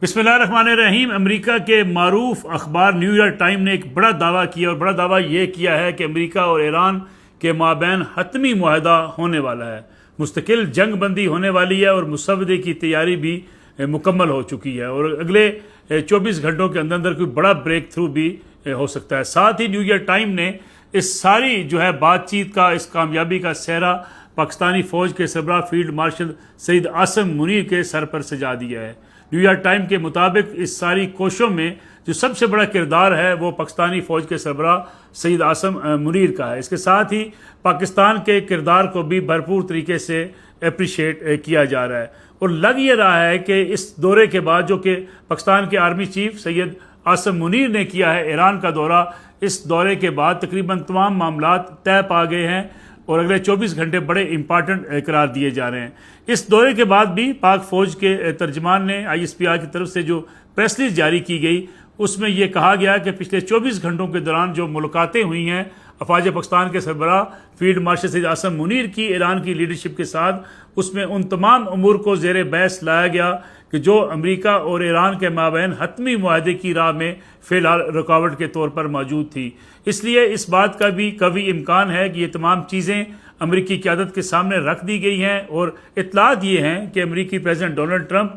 بسم اللہ الرحمن الرحیم۔ امریکہ کے معروف اخبار نیو یارک ٹائم نے ایک بڑا دعویٰ کیا، اور بڑا دعویٰ یہ کیا ہے کہ امریکہ اور ایران کے مابین حتمی معاہدہ ہونے والا ہے، مستقل جنگ بندی ہونے والی ہے، اور مسودے کی تیاری بھی مکمل ہو چکی ہے، اور اگلے 24 گھنٹوں کے اندر کوئی بڑا بریک تھرو بھی ہو سکتا ہے۔ ساتھ ہی نیو یارک ٹائم نے اس ساری بات چیت کا، اس کامیابی کا سہرا پاکستانی فوج کے سربراہ فیلڈ مارشل سید عاصم منیر کے سر پر سجا دیا ہے۔ نیو یارک ٹائم کے مطابق اس ساری کوششوں میں جو سب سے بڑا کردار ہے وہ پاکستانی فوج کے سربراہ سید عاصم منیر کا ہے۔ اس کے ساتھ ہی پاکستان کے کردار کو بھی بھرپور طریقے سے اپریشیٹ کیا جا رہا ہے، اور لگ یہ رہا ہے کہ اس دورے کے بعد جو کہ پاکستان کے آرمی چیف سید عاصم منیر نے کیا ہے ایران کا دورہ، اس دورے کے بعد تقریباً تمام معاملات طے پا گئے ہیں، اور اگلے 24 گھنٹے بڑے امپارٹنٹ قرار دیے جا رہے ہیں۔ اس دورے کے بعد بھی پاک فوج کے ترجمان نے ISPR کی طرف سے جو پریس ریلیز جاری کی گئی، اس میں یہ کہا گیا کہ پچھلے 24 گھنٹوں کے دوران جو ملاقاتیں ہوئی ہیں افواج پاکستان کے سربراہ فیلڈ مارشل سید عاصم منیر کی ایران کی لیڈرشپ کے ساتھ، اس میں ان تمام امور کو زیر بحث لایا گیا کہ جو امریکہ اور ایران کے مابین حتمی معاہدے کی راہ میں فی الحال رکاوٹ کے طور پر موجود تھی۔ اس لیے اس بات کا بھی قوی امکان ہے کہ یہ تمام چیزیں امریکی قیادت کے سامنے رکھ دی گئی ہیں، اور اطلاعات یہ ہیں کہ امریکی پریزیڈنٹ ڈونلڈ ٹرمپ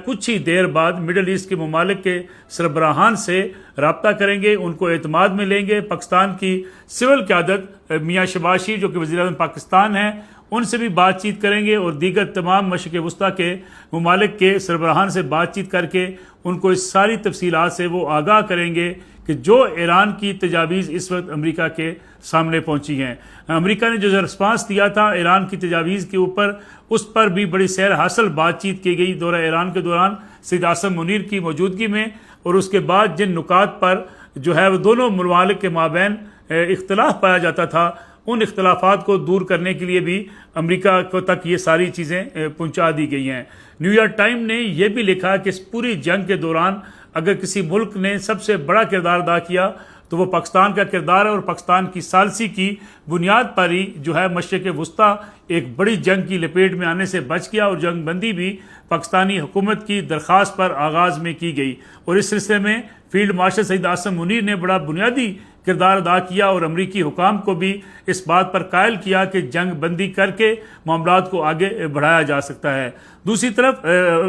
کچھ ہی دیر بعد مڈل ایسٹ کے ممالک کے سربراہان سے رابطہ کریں گے، ان کو اعتماد میں لیں گے۔ پاکستان کی سول قیادت میاں شہباز شریف جو کہ وزیر اعظم پاکستان ہیں، ان سے بھی بات چیت کریں گے، اور دیگر تمام مشرق وسطیٰ کے ممالک کے سربراہان سے بات چیت کر کے ان کو اس ساری تفصیلات سے وہ آگاہ کریں گے کہ جو ایران کی تجاویز اس وقت امریکہ کے سامنے پہنچی ہیں۔ امریکہ نے جو رسپانس دیا تھا ایران کی تجاویز کے اوپر، اس پر بھی بڑی سیر حاصل بات چیت کی گئی دورہ ایران کے دوران سید عاصم منیر کی موجودگی میں، اور اس کے بعد جن نکات پر وہ دونوں ممالک کے مابین اختلاف پایا جاتا تھا، ان اختلافات کو دور کرنے کے لیے بھی امریکہ کو تک یہ ساری چیزیں پہنچا دی گئی ہیں۔ نیو یارک ٹائم نے یہ بھی لکھا کہ اس پوری جنگ کے دوران اگر کسی ملک نے سب سے بڑا کردار ادا کیا تو وہ پاکستان کا کردار ہے، اور پاکستان کی ثالثی کی بنیاد پر ہی مشرق وسطیٰ ایک بڑی جنگ کی لپیٹ میں آنے سے بچ گیا، اور جنگ بندی بھی پاکستانی حکومت کی درخواست پر آغاز میں کی گئی، اور اس سلسلے میں فیلڈ مارشل سید عاصم منیر نے بڑا بنیادی کردار ادا کیا، اور امریکی حکام کو بھی اس بات پر قائل کیا کہ جنگ بندی کر کے معاملات کو آگے بڑھایا جا سکتا ہے۔ دوسری طرف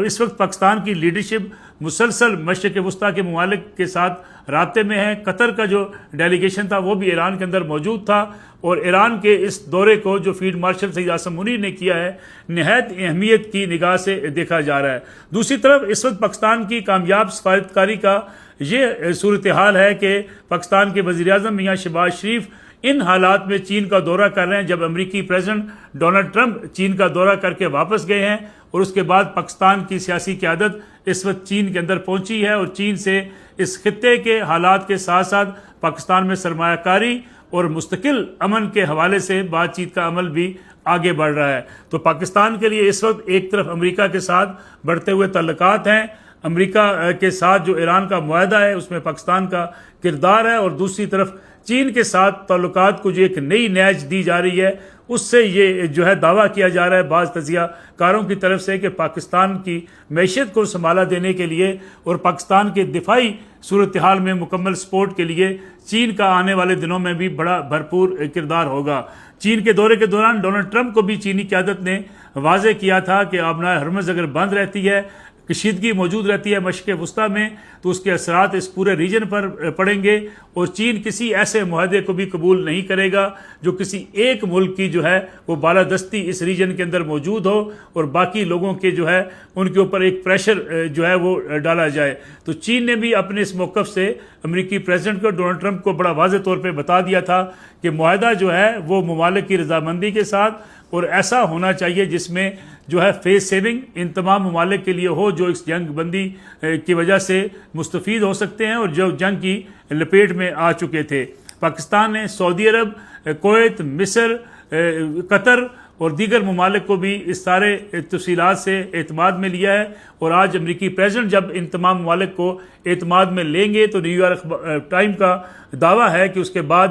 اس وقت پاکستان کی لیڈرشپ مسلسل مشرق وسطیٰ کے ممالک کے ساتھ رابطے میں ہے۔ قطر کا جو ڈیلیگیشن تھا وہ بھی ایران کے اندر موجود تھا، اور ایران کے اس دورے کو جو فیلڈ مارشل سید عاصم منیر نے کیا ہے نہایت اہمیت کی نگاہ سے دیکھا جا رہا ہے۔ دوسری طرف اس وقت پاکستان کی کامیاب سفارتکاری کا یہ صورتحال ہے کہ پاکستان کے وزیر اعظم میاں شہباز شریف ان حالات میں چین کا دورہ کر رہے ہیں جب امریکی پریزیڈنٹ ڈونلڈ ٹرمپ چین کا دورہ کر کے واپس گئے ہیں، اور اس کے بعد پاکستان کی سیاسی قیادت اس وقت چین کے اندر پہنچی ہے، اور چین سے اس خطے کے حالات کے ساتھ ساتھ پاکستان میں سرمایہ کاری اور مستقل امن کے حوالے سے بات چیت کا عمل بھی آگے بڑھ رہا ہے۔ تو پاکستان کے لیے اس وقت ایک طرف امریکہ کے ساتھ بڑھتے ہوئے تعلقات ہیں، امریکہ کے ساتھ جو ایران کا معاہدہ ہے اس میں پاکستان کا کردار ہے، اور دوسری طرف چین کے ساتھ تعلقات کو جو ایک نئی نیج دی جا رہی ہے، اس سے یہ دعویٰ کیا جا رہا ہے بعض تجزیہ کاروں کی طرف سے کہ پاکستان کی معیشت کو سنبھالا دینے کے لیے اور پاکستان کے دفاعی صورتحال میں مکمل سپورٹ کے لیے چین کا آنے والے دنوں میں بھی بڑا بھرپور کردار ہوگا۔ چین کے دورے کے دوران ڈونلڈ ٹرمپ کو بھی چینی قیادت نے واضح کیا تھا کہ آبنائے ہرمز اگر بند رہتی ہے، کشیدگی موجود رہتی ہے مشرق وسطیٰ میں، تو اس کے اثرات اس پورے ریجن پر پڑیں گے، اور چین کسی ایسے معاہدے کو بھی قبول نہیں کرے گا جو کسی ایک ملک کی وہ بالادستی اس ریجن کے اندر موجود ہو، اور باقی لوگوں کے ان کے اوپر ایک پریشر وہ ڈالا جائے۔ تو چین نے بھی اپنے اس موقف سے امریکی پریزیڈنٹ کو ڈونلڈ ٹرمپ کو بڑا واضح طور پہ بتا دیا تھا کہ معاہدہ وہ ممالک کی رضامندی کے ساتھ اور ایسا ہونا چاہیے جس میں فیس سیونگ ان تمام ممالک کے لیے ہو جو اس جنگ بندی کی وجہ سے مستفید ہو سکتے ہیں اور جو جنگ کی لپیٹ میں آ چکے تھے۔ پاکستان نے سعودی عرب، کویت، مصر، قطر اور دیگر ممالک کو بھی اس سارے تفصیلات سے اعتماد میں لیا ہے، اور آج امریکی پریزیڈنٹ جب ان تمام ممالک کو اعتماد میں لیں گے تو نیو یارک ٹائم کا دعویٰ ہے کہ اس کے بعد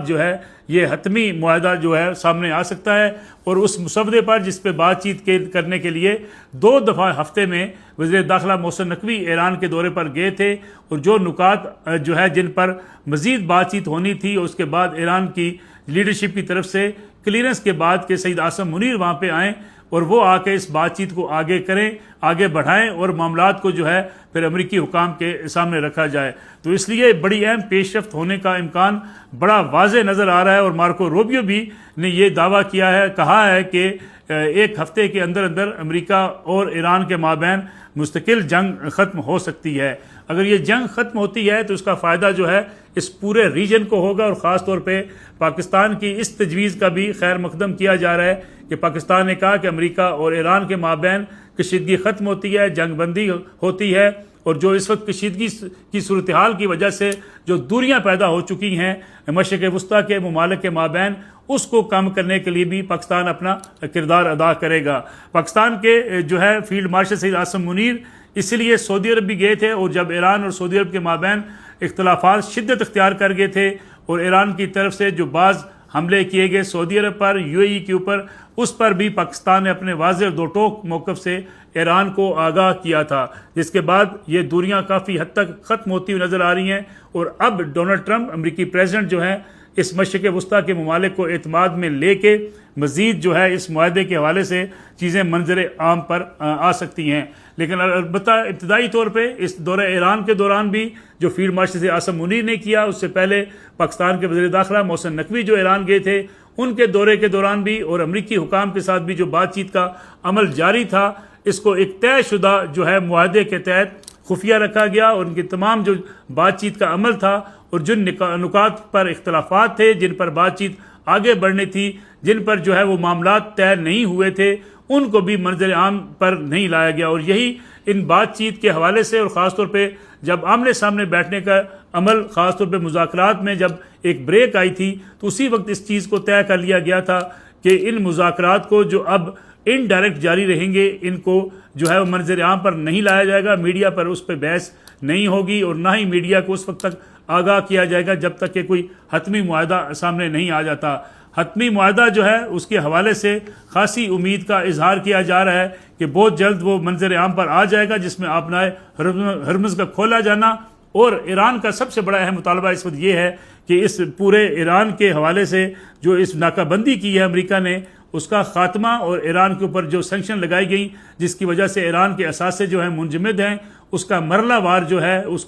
یہ حتمی معاہدہ جو ہے سامنے آ سکتا ہے، اور اس مسودے پر جس پہ بات چیت کرنے کے لیے 2 دفعہ ہفتے میں وزیر داخلہ محسن نقوی ایران کے دورے پر گئے تھے، اور جو نکات جو ہے جن پر مزید بات چیت ہونی تھی، اور اس کے بعد ایران کی لیڈرشپ کی طرف سے کلیئرنس کے بعد کہ سید عاصم منیر وہاں پہ آئیں اور وہ آ کے اس بات چیت کو آگے کریں، آگے بڑھائیں، اور معاملات کو جو ہے پھر امریکی حکام کے سامنے رکھا جائے۔ تو اس لیے بڑی اہم پیش رفت ہونے کا امکان بڑا واضح نظر آ رہا ہے، اور مارکو روبیو بھی نے یہ دعویٰ کیا ہے، کہا ہے کہ 1 ہفتے کے اندر اندر امریکہ اور ایران کے مابین مستقل جنگ ختم ہو سکتی ہے۔ اگر یہ جنگ ختم ہوتی ہے تو اس کا فائدہ جو ہے اس پورے ریجن کو ہوگا، اور خاص طور پہ پاکستان کی اس تجویز کا بھی خیر مقدم کیا جا رہا ہے کہ پاکستان نے کہا کہ امریکہ اور ایران کے مابین کشیدگی ختم ہوتی ہے، جنگ بندی ہوتی ہے، اور جو اس وقت کشیدگی کی صورتحال کی وجہ سے جو دوریاں پیدا ہو چکی ہیں مشرق وسطیٰ کے ممالک کے مابین، اس کو کم کرنے کے لیے بھی پاکستان اپنا کردار ادا کرے گا۔ پاکستان کے جو ہے فیلڈ مارشل سید عاصم منیر اس لیے سعودی عرب بھی گئے تھے، اور جب ایران اور سعودی عرب کے مابین اختلافات شدت اختیار کر گئے تھے، اور ایران کی طرف سے جو بعض حملے کیے گئے سعودی عرب پر، UAE کے اوپر، اس پر بھی پاکستان نے اپنے واضح اور 2 ٹوک موقف سے ایران کو آگاہ کیا تھا، جس کے بعد یہ دوریاں کافی حد تک ختم ہوتی ہوئی نظر آ رہی ہیں، اور اب ڈونلڈ ٹرمپ امریکی پریزیڈنٹ جو ہیں اس مشرق وسطیٰ کے ممالک کو اعتماد میں لے کے مزید جو ہے اس معاہدے کے حوالے سے چیزیں منظر عام پر آ سکتی ہیں۔ لیکن البتہ ابتدائی طور پہ اس دورہ ایران کے دوران بھی جو فیلڈ مارشل سے عاصم منیر نے کیا، اس سے پہلے پاکستان کے وزیر داخلہ محسن نقوی جو ایران گئے تھے، ان کے دورے کے دوران بھی، اور امریکی حکام کے ساتھ بھی جو بات چیت کا عمل جاری تھا، اس کو ایک طے شدہ جو ہے معاہدے کے تحت خفیہ رکھا گیا، اور ان کی تمام جو بات چیت کا عمل تھا، اور جن نکات پر اختلافات تھے، جن پر بات چیت آگے بڑھنی تھی، جن پر جو ہے وہ معاملات طے نہیں ہوئے تھے، ان کو بھی منظر عام پر نہیں لایا گیا۔ اور یہی ان بات چیت کے حوالے سے، اور خاص طور پہ جب آمنے سامنے بیٹھنے کا عمل، خاص طور پہ مذاکرات میں جب ایک بریک آئی تھی، تو اسی وقت اس چیز کو طے کر لیا گیا تھا کہ ان مذاکرات کو جو اب انڈائریکٹ جاری رہیں گے، ان کو جو ہے وہ منظر عام پر نہیں لایا جائے گا، میڈیا پر اس پہ بحث نہیں ہوگی، اور نہ ہی میڈیا کو اس وقت تک آگاہ کیا جائے گا جب تک کہ کوئی حتمی معاہدہ سامنے نہیں آ جاتا۔ حتمی معاہدہ جو ہے اس کے حوالے سے خاصی امید کا اظہار کیا جا رہا ہے کہ بہت جلد وہ منظر عام پر آ جائے گا، جس میں آبنائے ہرمز کا کھولا جانا، اور ایران کا سب سے بڑا اہم مطالبہ اس وقت یہ ہے کہ اس پورے ایران کے حوالے سے جو اس ناکہ بندی کی ہے امریکہ نے، اس کا خاتمہ، اور ایران کے اوپر جو سینکشن لگائی گئی جس کی وجہ سے ایران کے اثاثے جو ہیں منجمد ہیں، اس کا مرحلہ وار جو ہے اس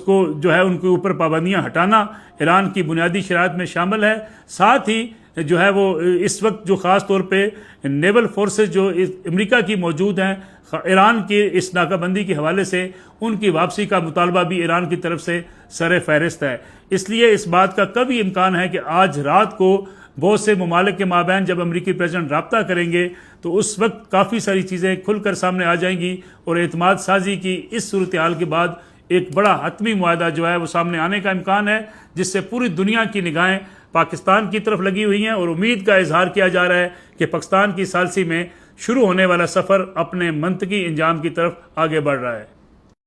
کو جو ہے ان کے اوپر پابندیاں ہٹانا ایران کی بنیادی شرائط میں شامل ہے۔ ساتھ ہی جو ہے وہ اس وقت جو خاص طور پہ نیول فورسز جو امریکہ کی موجود ہیں ایران کے اس ناکہ بندی کے حوالے سے، ان کی واپسی کا مطالبہ بھی ایران کی طرف سے سر فہرست ہے۔ اس لیے اس بات کا کبھی امکان ہے کہ آج رات کو بہت سے ممالک کے مابین جب امریکی پریزیڈنٹ رابطہ کریں گے تو اس وقت کافی ساری چیزیں کھل کر سامنے آ جائیں گی، اور اعتماد سازی کی اس صورتحال کے بعد ایک بڑا حتمی معاہدہ جو ہے وہ سامنے آنے کا امکان ہے، جس سے پوری دنیا کی نگاہیں پاکستان کی طرف لگی ہوئی ہیں، اور امید کا اظہار کیا جا رہا ہے کہ پاکستان کی ثالثی میں شروع ہونے والا سفر اپنے منطقی انجام کی طرف آگے بڑھ رہا ہے۔